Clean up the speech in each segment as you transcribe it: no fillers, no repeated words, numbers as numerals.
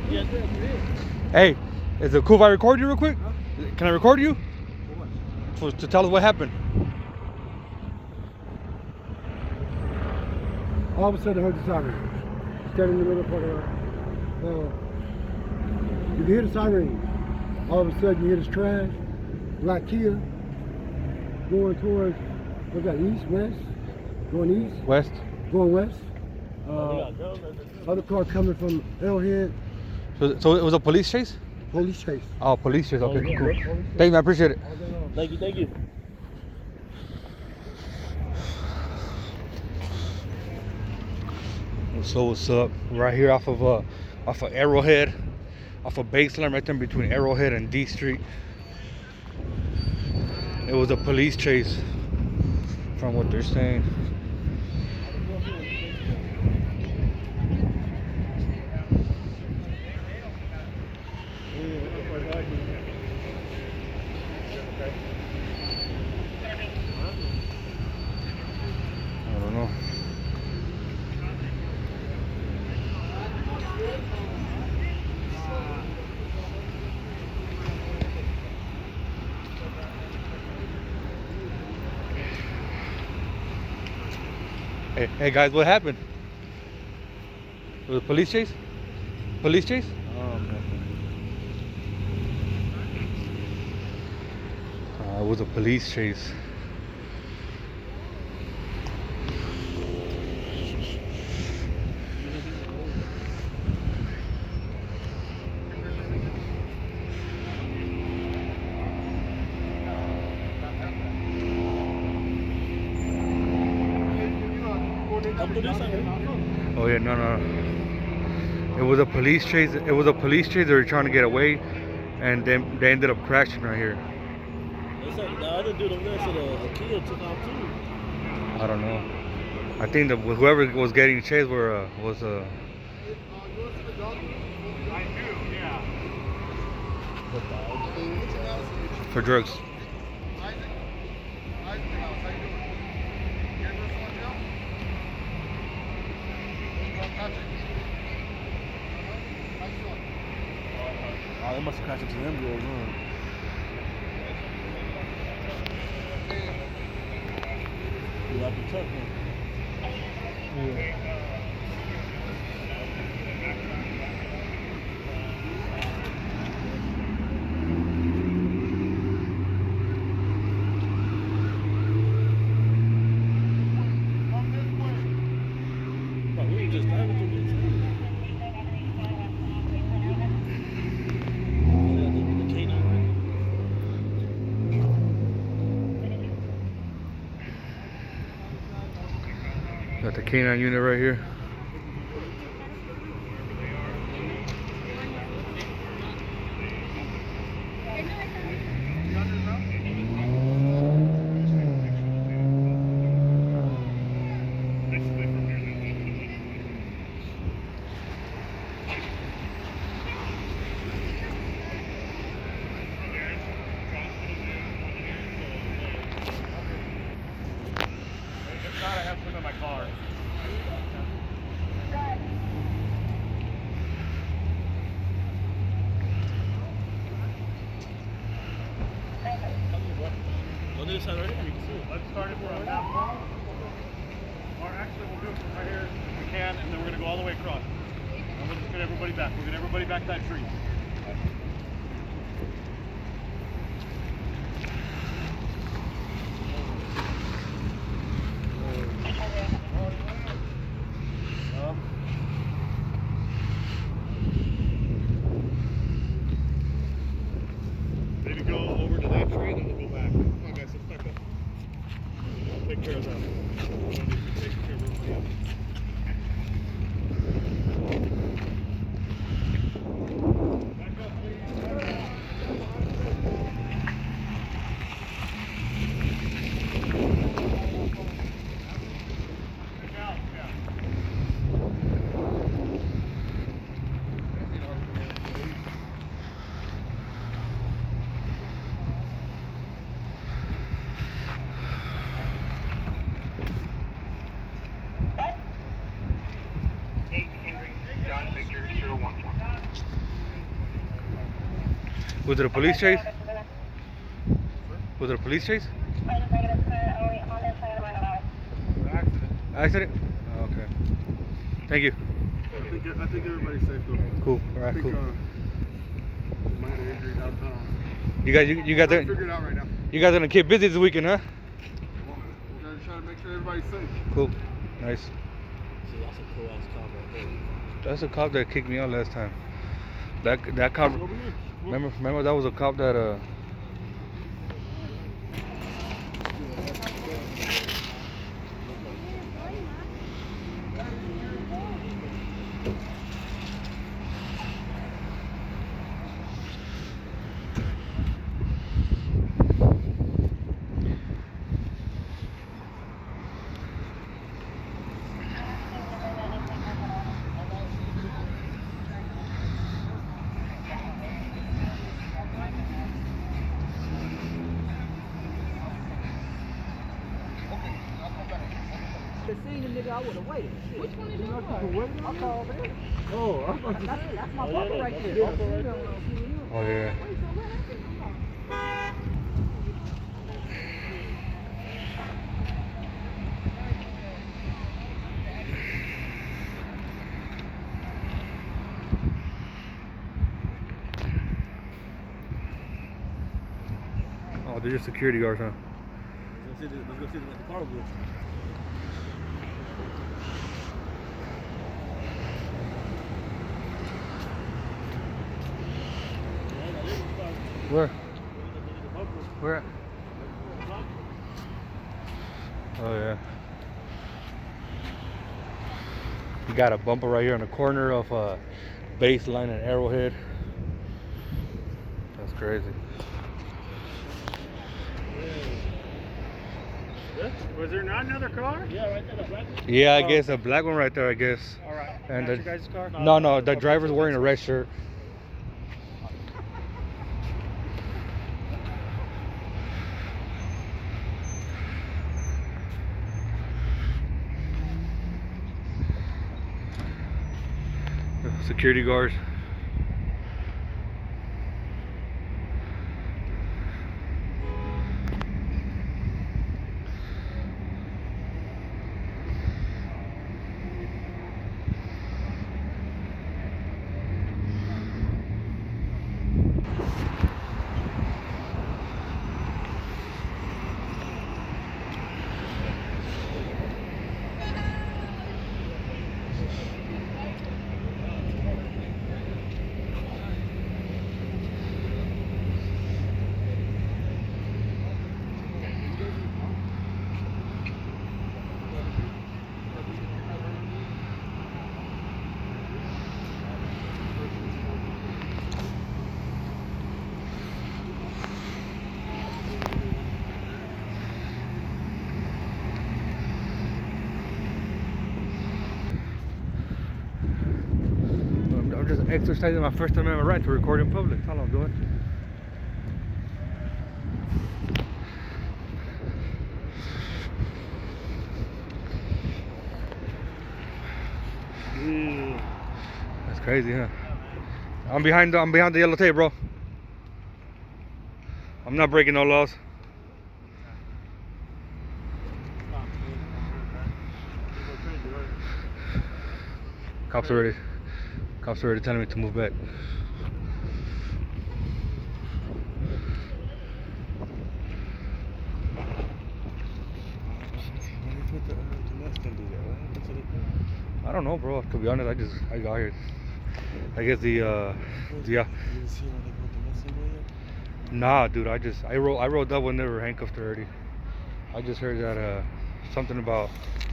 Hey, is it cool if I record you real quick? Can I record you? To tell us what happened. All of a sudden I heard the siren. Standing in the middle of the parking lot. You hear the siren. All of a sudden you hear this trash. Black Kia. Going towards, what's that, east, west? Going east? West. Going west. Other car coming from Arrowhead. So it was a police chase? Police chase. Oh, police chase. Okay, yeah. cool. Thank you, man. I appreciate it. Thank you. So what's up? Right here off of Arrowhead, off of Baseline, right there between Arrowhead and D Street. It was a police chase, from what they're saying. I don't know. Hey guys, what happened? It was a police chase? Police chase? Oh, okay. It was a police chase. Oh yeah, no. It was a police chase. It was a police chase. They were trying to get away, and then they ended up crashing right here. The other dude over there said a Kia took off too. I don't know. I think that whoever was getting chased was for drugs. Oh, they must have crashed into them girls, huh? You like the truck, huh? Oh, we were just driving through this. Got the canine unit right here. I have put in my car. On this side right here, you can see it. Let's start it from that wall. Or actually, we'll do it from right here if we can, and then we're going to go all the way across. And we'll just get everybody back. We'll get everybody back to that tree. Maybe go over to that tree, then we'll go back. Come on, guys, let's back up. Take care of that. Take care of everybody else. Was it a police chase? Was it a police chase? Accident. Accident? Oh, okay. Thank you. I think everybody's safe though. Cool. All right, I think, cool. minor injuries downtown. You guys, you guys, Figure it out right now. you guys gonna keep busy this weekend, huh? We're gonna try to make sure everybody's safe. Cool. Nice. See, that's a cool ass car right there. That's a cop that kicked me out last time. That cop. Over here. Remember that was a cop that Seen the nigga, I would have waited. Which one is yours? I called in. Oh, I'm about to say. That's my bumper right there. oh yeah. Oh, they're just security guards, huh? Let's go see what the car was. Where? Where at? Oh yeah. You got a bumper right here on the corner of Baseline and Arrowhead. That's crazy. Was there not another car? Yeah, right there, the black one. Yeah, I guess a black one right there, I guess. All right. And That's the- your guys' car? No, the driver's wearing a red shirt. Security guards. I'm just exercising my First Amendment right to record in public. That's all I'm doing. That's crazy, huh? I'm behind the yellow tape, bro. I'm not breaking no laws. Cops already telling me to move back. I don't know, bro. To be honest, I got here. I guess yeah. Nah, dude. I rolled up when they were handcuffed already. I just heard that something about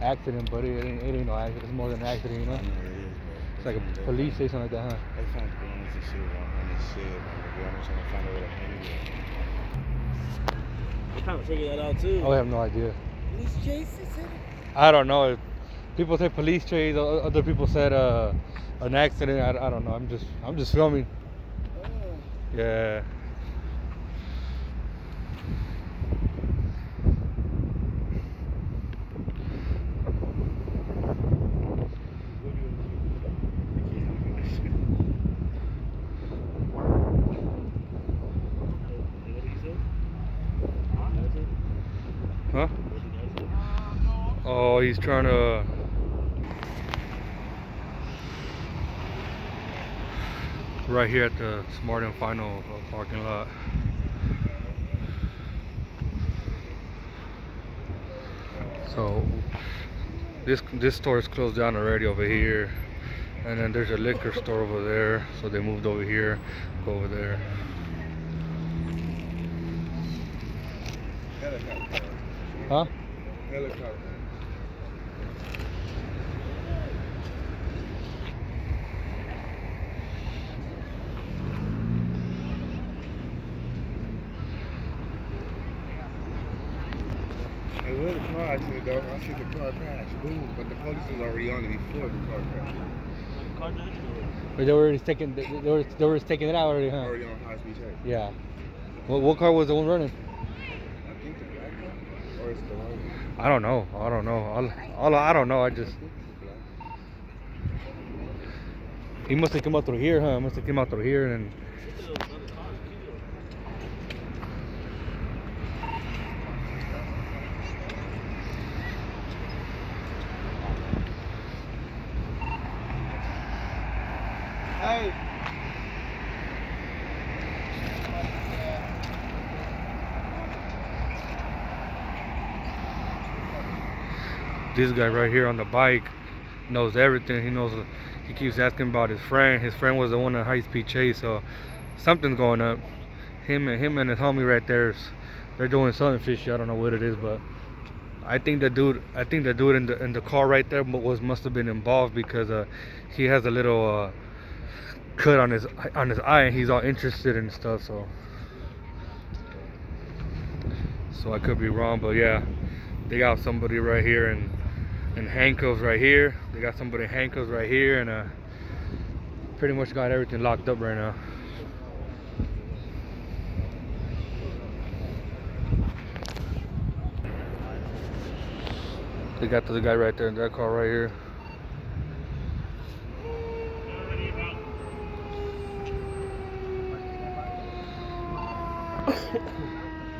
accident, but it ain't no accident. It's more than an accident, you know. It's like a police say something like that, huh? I found guns and shit around this shit. I'm trying to find out where the hang it. I'm trying to figure that out too. I have no idea. Police chases him? I don't know. People say police chase. Other people said an accident. I don't know. I'm just filming. Oh. Yeah. he's trying to right here at the Smart and Final parking lot. So this store is closed down already over here, and then there's a liquor store over there, so they moved over here, go over there. Helicopter. Huh? Helicopter. Hey, where the car accident, though? I see the car crash. Boom. But the police was already on it before the car crashed. Car dash or- But they were already taking they were taking it out already, huh? Already on high speed chase. Yeah. What car was the one running? I think the black car? Or it's the white one? I don't know. I don't know. I don't know. I just I think it's the black. he must have come out through here, huh? Must have come out through here and. Hey! This guy right here on the bike knows everything. He knows. He keeps asking about his friend. His friend was the one in high-speed chase, so something's going up. Him and his homie right there, they're doing something fishy. I don't know what it is, but I think the dude in the car right there must have been involved because he has a little cut on his eye, and he's all interested in stuff. So I could be wrong, but yeah, they got somebody right here in handcuffs right here. They got somebody in handcuffs right here, and pretty much got everything locked up right now. They got the guy right there in that car right here.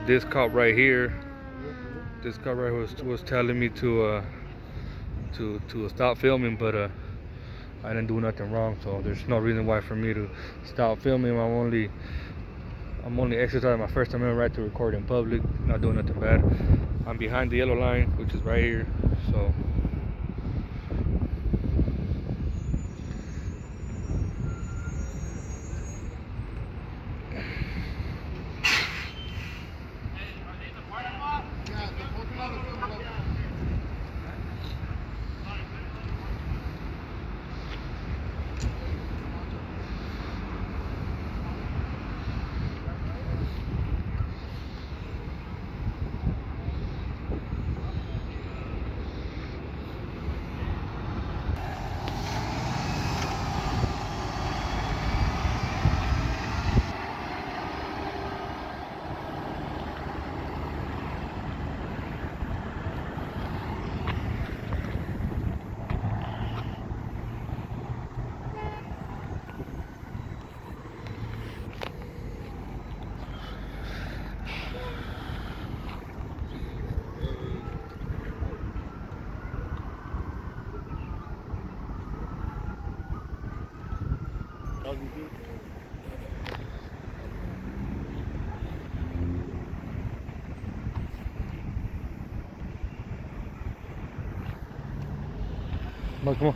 This cop right here, was telling me to stop filming, but I didn't do nothing wrong, so there's no reason why for me to stop filming. I'm only exercising my First Amendment right to record in public, not doing nothing bad. I'm behind the yellow line, which is right here, so. Come on.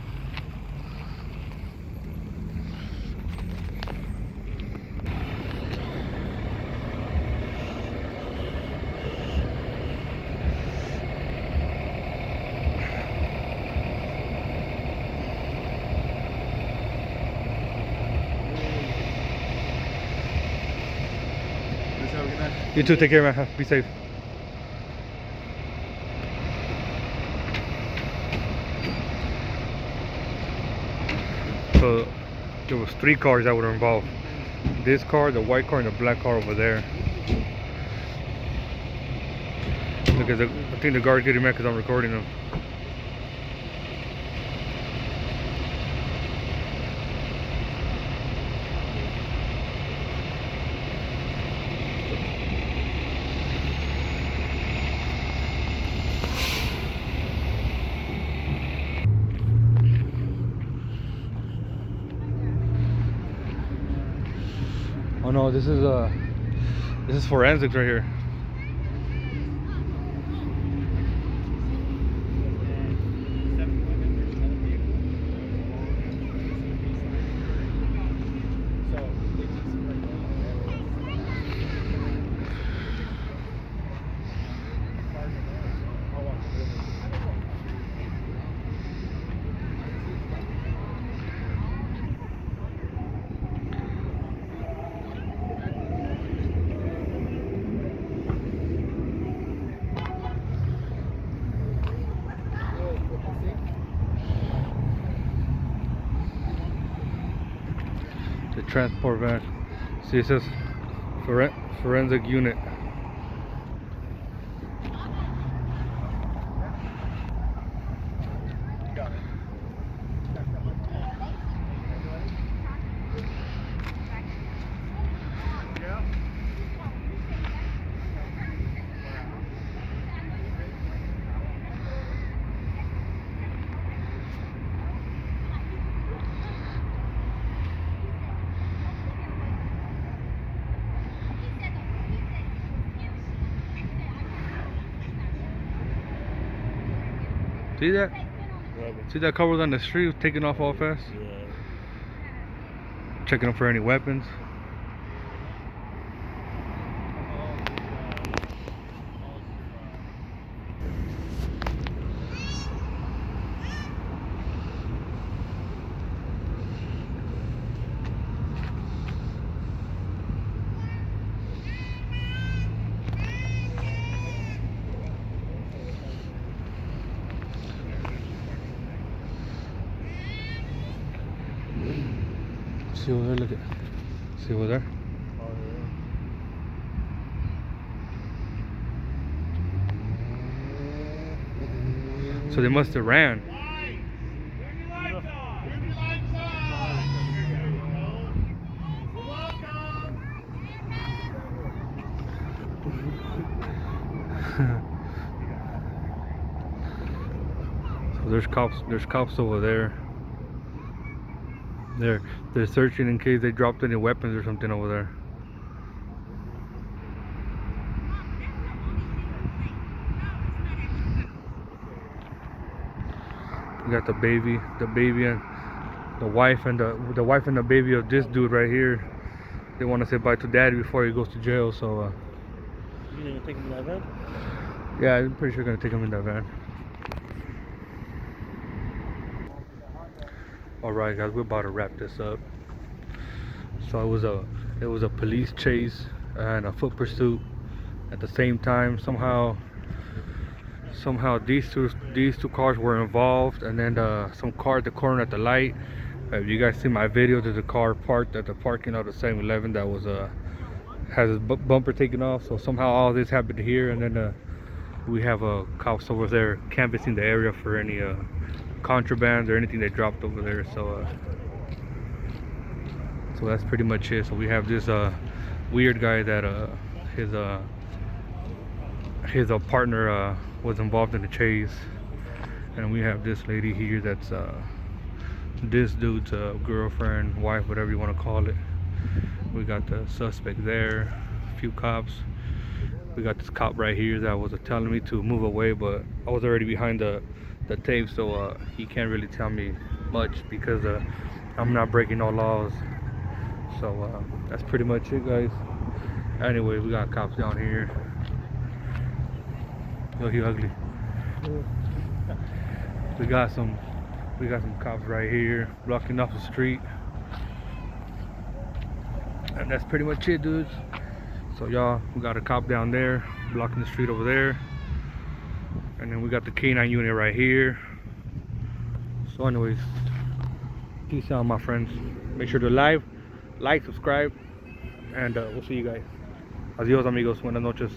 You too, take care, man. Be safe. So there was 3 cars that were involved. This car, the white car, and the black car over there. Because I think the guard's getting mad because I'm recording them. no, this is forensics right here. The transport van. See, it says forensic unit. See that? See that car was on the street, taking off all fast? Yeah. Checking them for any weapons. See over there, look at. See over there? So they must have ran. So there's cops over there. They're searching in case they dropped any weapons or something over there. We got the baby and the wife and the wife and the baby of this dude right here. They want to say bye to daddy before he goes to jail. So You didn't take him in that van? yeah, I'm pretty sure gonna take him in that van. Alright guys, we're about to wrap this up. So it was a police chase and a foot pursuit at the same time. Somehow these two cars were involved, and then some car at the corner at the light. If you guys see my video, there's a car parked at the parking lot of 7-Eleven that was has his bumper taken off. So somehow all this happened here, and then we have cops over there canvassing the area for any contraband or anything they dropped over there. So that's pretty much it. So we have this weird guy that his partner was involved in the chase, and we have this lady here that's this dude's girlfriend, wife, whatever you want to call it. We got the suspect there, a few cops. We got this cop right here that was telling me to move away, but I was already behind the tape, so he can't really tell me much because I'm not breaking no laws. So that's pretty much it, guys. Anyway, we got cops down here. Look, he ugly. We got some cops right here blocking off the street, and that's pretty much it, dudes. So y'all, we got a cop down there blocking the street over there, and then we got the K9 unit right here. So anyways, peace out, my friends. Make sure to like, subscribe, and we'll see you guys. Adios, amigos. Buenas noches.